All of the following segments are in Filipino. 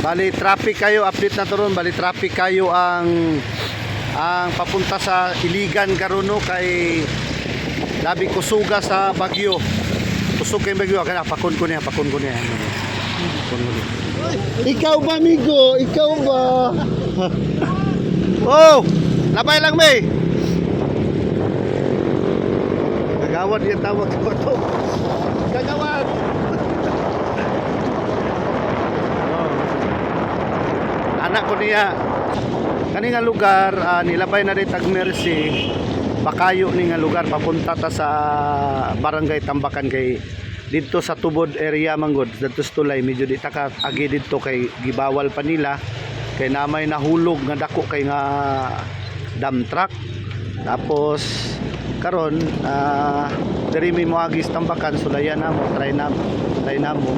Bali traffic kayo, update na to ron. Bali traffic kayo ang papunta sa Iligan karon no kay labi kusuga sa Bagyo. Kusog kay Bagyo kana pakon ko niya. Ikaw ba amigo? Ikaw ba? Oh, labay lang may. Gagawad yan tawag ko to. Gagawad. Anak ko niya kani nga lugar nilabay na rin tag Mercy pakayo ni nga lugar papunta ta sa barangay Tambakan kay dito sa tubod area manggod dito sa tulay medyo di ta ka agi dito kay gibawal pa nila kay namay nahulog nga dako kay nga dump truck tapos karon diri mi moagis Tambakan sulayan na mo try na mo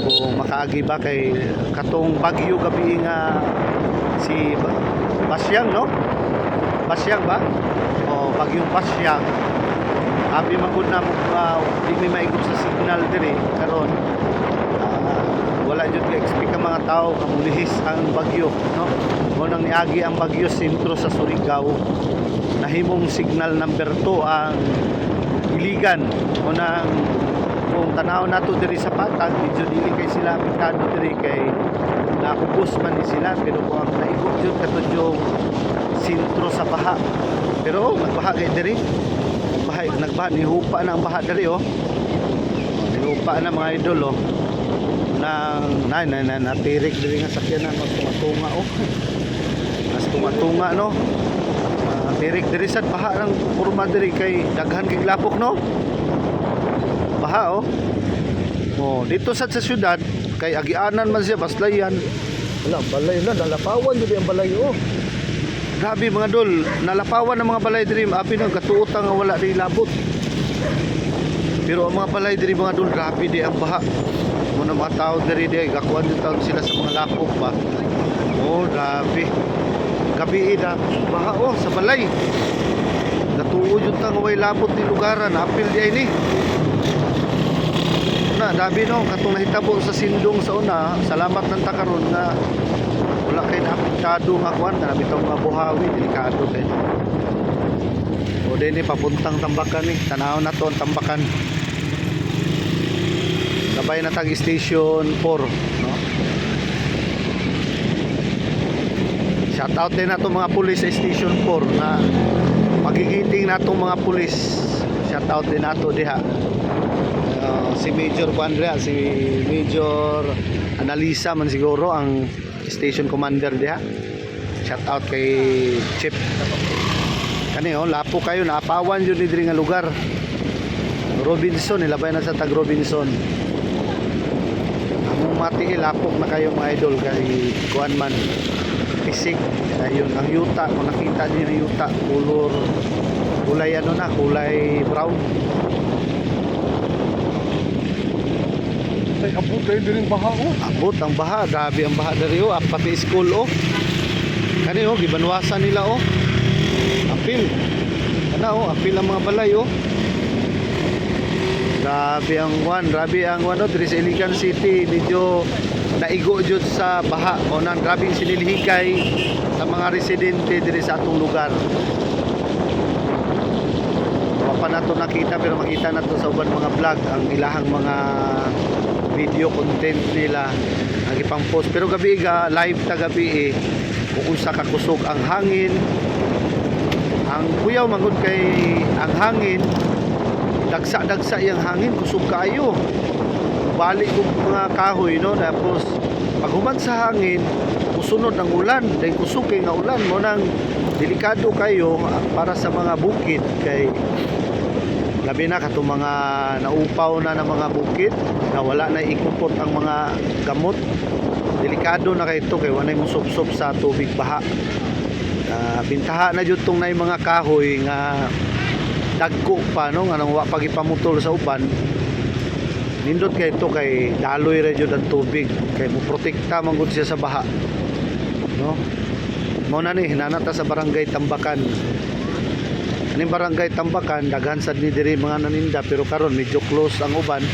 kung makaagi ba kay katong Bagyo gabi nga si Basyang no? Basyang ba? O Bagyong Basyang abi magud na di mi maigo sa signal diri karon wala jud ka expect ang mga tao kamulihis ang bagyo no? Mo nang niagi ang Bagyo sentro sa Surigao nahimong signal number 2 ang Iligan mo nang kung tanaw nato diri sa Patag medyo dili kay sila apektado diri kay nakubos man ni sila pero kung ang naigot jud katong yung sentro sa baha pero nagbaha kay diri nagbaha nihupa na ang baha diri nihupa na mga idol nang natirik diri nga sakyanan magtunga mas tunga no tirik diri sad baha ng kurma diri kay daghan kay lapok no baha dito sa syudad kay agianan man siya baslayan wala balay na nalapawan jud ang balay grabe mga dol nalapawan ang mga balay diri abi nang katuotan nga wala ri labot pero ang mga balay diri mga dol grabe di ang baha mo na mga tao diri di gakuan din taon sila sa mga lapok ba grabe gabi na baha sa balay natuo jud tang way labot ni lugaran apil di ay ni na dabi no katong nahitabo sa sindong sa una salamat nang takaron na wala kay naapektado nga kuan na bitaw mga buhawi delikado kay o dinhi papuntang Tambakan ni tanaw na to ang Tambakan sabay na tag station 4 no shout out din nato mga pulis sa station 4 na magigiting nato mga pulis shout out din nato diha si Major Andrea, si Major Analisa man siguro ang station commander diha. Shout out kay Chip. Kani lapo kayo naapawan jud ni diri nga lugar. Robinson nilabay na sa tag Robinson. Among mati lapok na kayo mga idol kay kuan man pisik ayun ang yuta kung nakita niyo ang yuta kulay kulay brown. Abot kayo din baha abot ang baha grabe ang baha dari pati school kani gibanwasan nila apil kana apil ang mga balay grabe ang diri sa Iligan City medyo naigo jud sa baha nang grabe sinilhigay sa mga residente diri sa atong lugar pa nato nakita pero makita nato sa uban mga vlog ang ilahang mga video content nila ang ipang post pero gabi live ta gabi kung sa kakusog ang hangin ang kuyaw magud kay ang hangin dagsa yang hangin kusog kaayo balik og mga kahoy no tapos paghuman sa hangin kusunod ang ulan dahil kusog kay nga ulan mo nang delikado kayo para sa mga bukid kay labi na katong mga naupaw na ng mga bukid na wala na ikupot ang mga gamot delikado na kay ito kay wala mo subsob sa tubig baha bintaha na jud tong nay mga kahoy nga dagko pa no nga nang wa pagipamutol sa uban nindot kay ito kay daloy ra jud ang tubig kay mo protekta man gud siya sa baha no mo na ni hinanata sa barangay Tambakan. Aning barangay Tambakan daghan sad ni diri mga naninda pero karon medyo close ang uban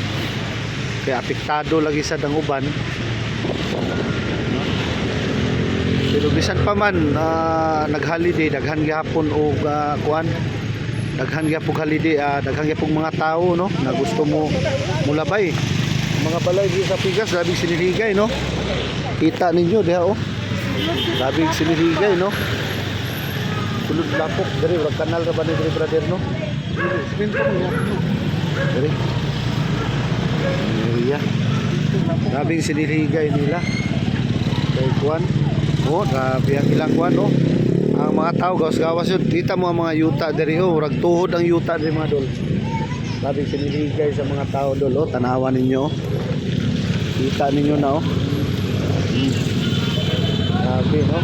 kaya apektado lagi sad ang uban bisan pa man nag-holiday, daghan gyapon og kuan. Daghan gyapon holiday, daghan gyapon mga tao no na gusto mo mulabay. Mga balay di sa Pigas, grabe siniligay no. Kita ninyo diha oh. Grabe siniligay no. Sulod lapok dari wag kanal ra ba ni diri brother no. Spento mo ya. Dari. Iya. Grabe siniligay nila. Kay kuan. Oh, grabe ang ilang kuan no. Ang mga tao gawas-gawas yun. Kita mo ang mga yuta diri oh, rag tuhod ang yuta diri mga dol. Grabe siniligay sa mga tao dol oh, tanawan ninyo. Kita ninyo na oh. Grabe no.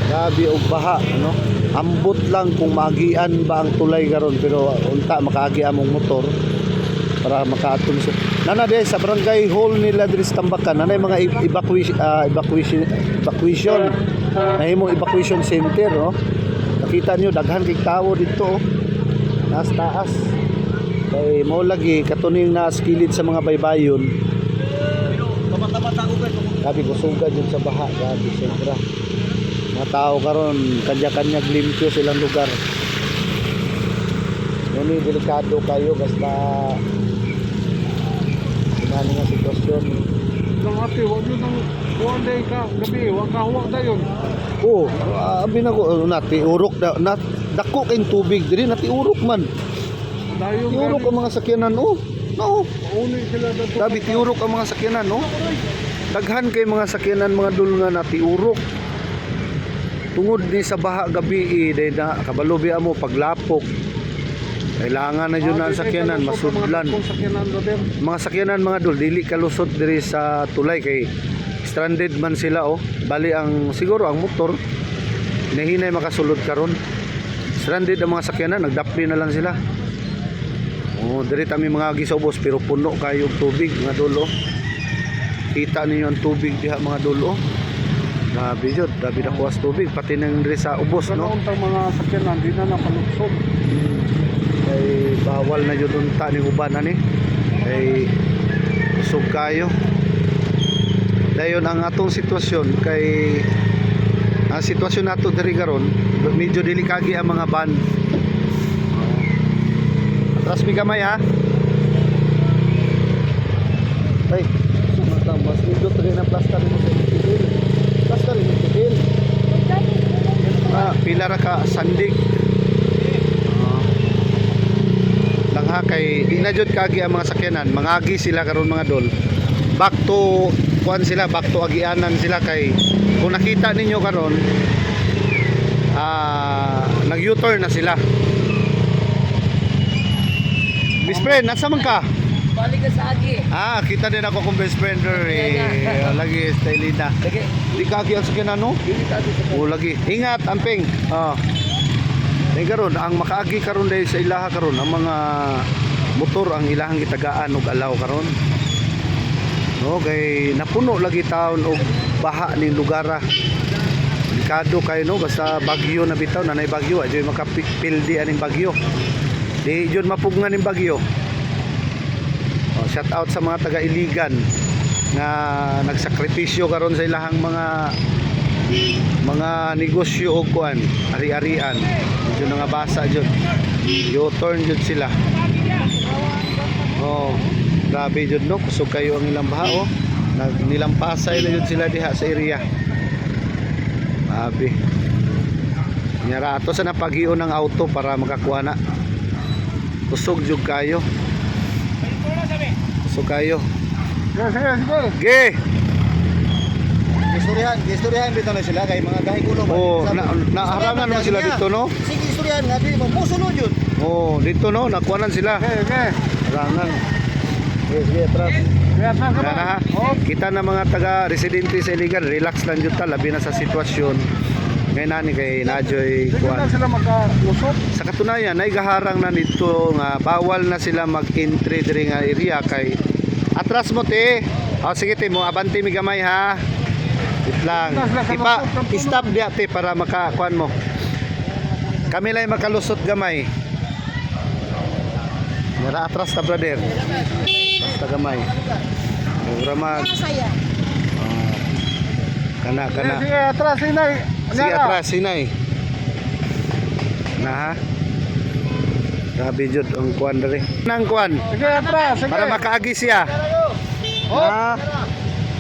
Grabe og baha no. Ambot lang kung magian ba ang tulay karon pero unta makaagi among motor para makaatong nana di sa barangay hall nila diri sa Tambakan nanay mga evacuation nahimong evacuation center no. Nakita nyo daghan kay tawo dito oh. Nas taas kay mo lagi katuning na skilid sa mga baybayon. Grabe kusugan dyan sa baha, grabe sobra. Mga tao karon kanya-kanya limpyo silang lugar. Nini delikado kayo basta inani nga sitwasyon. Nang ate, wag yun ang one day ka, gabi, wag kahuwag na yun. Oo, abi na ko nati urok na dako kayong tubig diri nati urok man. Dayon Tiurok ang mga sakyanan oh. No. uni sila dito. Grabe tiurok ang mga sakyanan no. Daghan kay mga sakyanan mga dul nga natiurok. Tungod ni sa baha gabi day na kabalubi mo paglapok. Kailangan na yun ang sakyanan masudlan. Mga sakyanan mga dul dili kalusot diri sa tulay kay stranded man sila oh. Bali ang siguro ang motor hinahinay makasulod karon. Stranded ang mga sakyanan nagdapli na lang sila. Oh, diri tami mga gisobos pero puno kayo og tubig mga dulo. Kita ninyo ang tubig diha mga dulo. Grabe jud, grabe na kuwas tubig pati nang diri sa ubos no. Untang mga sakyanan di na napalugsog. Kay bawal na jud unta ni uban ani. Kay usog kayo. Dayon ang atong sitwasyon kay ang sitwasyon nato diri karon medyo delikagi ang mga van. Atras mi gamay ha. Ay, sumatang mas medyo rin ang plaster mo sa tibil. Plaster mo sa tibil. Pila ra ka sandig. Lang ha kay di na jud kagi ang mga sakyanan, mangagi sila karon mga dol. Back to kuan sila, back to agianan sila kay kung nakita ninyo karon nag U-turn na sila. Best friend, nasa man ka? Balik ka sa agi. Kita din ako kung best friend lagi stylina. Lagi. Di kagi ang sakyanan no? Lagi. Ingat amping. Karon ang makaagi karon dahil sa ilaha karon ang mga motor ang ilahang gitagaan og alaw karon. No, kay napuno lagi taon og baha ning lugar. Delikado kayo no basta bagyo na bitaw nanay bagyo adyo makapildi aning bagyo. Di jud mapugngan ning bagyo. Shout out sa mga taga Iligan nga nagsakripisyo karon sa ilahang mga negosyo og kuan, ari-arian. Jud nga basa jud. U-turn jud sila. Grabe jud no, kusog kayo ang ilang baha oh. Nilampasay na jud sila diha sa area. Grabe. Nyara ato sa napaghion ng auto para makakuha na. Kusog jud kayo. Kusog kayo. Ge. Istoryahan dito na sila kay mga kahigulo ba. Naharangan naman sila dito no. Sige istoryahan nga di mo musunod yun. Dito no, nakuhanan sila. Harangan. Sige, atras. Kita na mga taga residente sa Iligan, relax lang jud ta labi na sa sitwasyon. Ngayon nani kay Najoy kuan. Sila makalusot. Sa katunayan ay gaharang na dito nga bawal na sila mag-entry diri nga area kay atras mo te. Sige te mo abante mi gamay ha. Wait lang. Stop diha te para makakuan mo. Kami lay makalusot gamay. Nara atras ta brother. Basta gamay. Ura mag Kana. Sige, atras, sinay. Sige, atras, sinay. Na ha? Grabe jud ang kuan dere. Nang kuan. Sige, atras, sige. Para makaagi siya. Ha?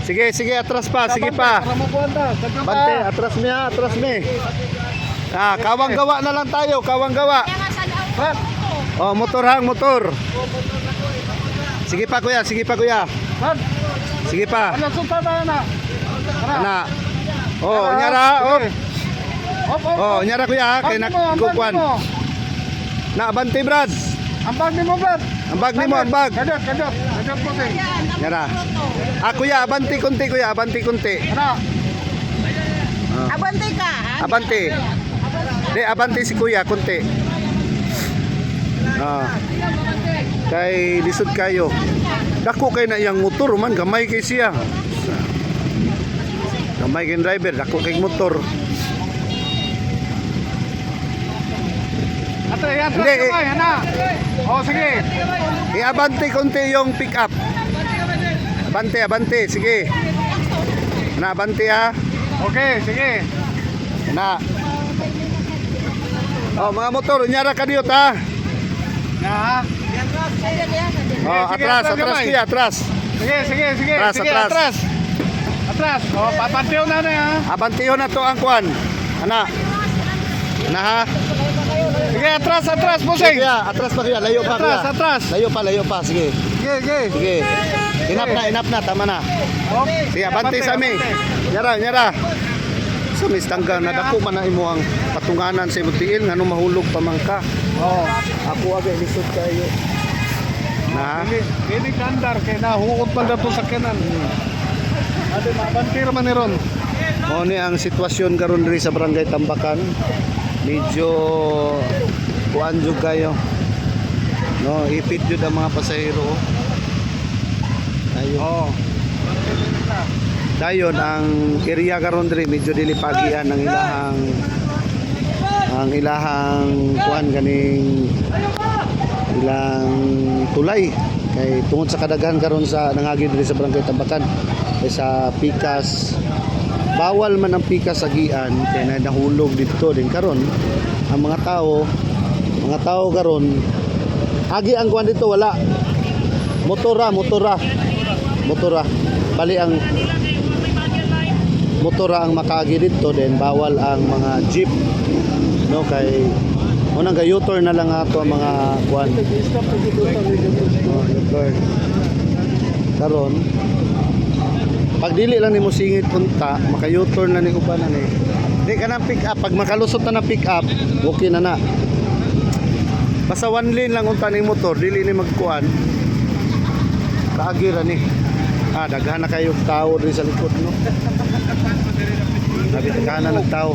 Sige, atras pa, sige pa. Para makuha ta. Bante, atras mi ha, atras mi. Kawang gawa na lang tayo, kawang gawa. Brad, Oh, motor hang, motor. Sige pa kuya. Brad. Sige pa. Ano sunta tayo na? Ana. Oh, nyara, oh. Op. Oh, nyara kuya, kay nakukuan. Na abante brad. Ang bag ni mo, Brad. Ang bag nimo, ang bag. Kadot po sing. Nyara. Kuya, abante kunti kuya, abante kunti. Ano? Abante ka. Abante. Di abante si kuya kunti. Kay lisod kayo. Dako kay na iyang motor man, gamay kay siya. Gamay kay driver, dako kay motor. Ato, yan. Hindi, Hana. Oh, sige. Iabante konti yung pick up. Abante, sige. Na abante ha. Okay, sige. Na. Oh, mga motor, nyara ka diyo ta. Na. Oh, Sige, atras atras, gamay. kuya, atras. Sige. Atras, Sige, atras. Atras. Oh, papantiw na ha. Abantiyo na to ang kwan. Ana. Na ha. Sige, atras, Sige pusing. kuya, atras pa kuya, layo pa kuya. Atras. Layo pa, sige. Sige. Sige. Inap na, tama na. Oh. Sige, abante sa mi. Nyara. Sa mistangga na dako man na imo ang patunganan sa imong tiil ngano mahulog pa man ka. Oh. Ako agay lisod kayo. Na. Ini kandar kay nahuot pa dato sa kanan. Ade mabantir man ni ron. Mao ni ang sitwasyon karon diri sa Barangay Tambakan. Medyo kuan jud kayo. No, ipit jud ang mga pasahero. Ayun. Oh. Dayon ang area karon diri medyo dilipagian ang ilahang kuan ganing ilang tulay kay tungod sa kadaghan karon sa nangagi diri sa Barangay Tambakan kay sa pikas bawal man ang pikas agian kay nahulog dito din karon ang mga tao karon agi ang kuan dito wala motora bali ang motora ang makaagi dito din bawal ang mga jeep no kay unang ga-U-turn na lang ato ang mga kuan U-turn karon pag dili lang nimo singit punta maka U-turn na ni uban ni di ka nang pick up pag makalusot na pick up okay na basta one lane lang unta ning motor dili ni magkuan kaagi ra ni daghan na kayo tao diri sa likod no daghan na nagtao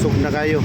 sug na kayo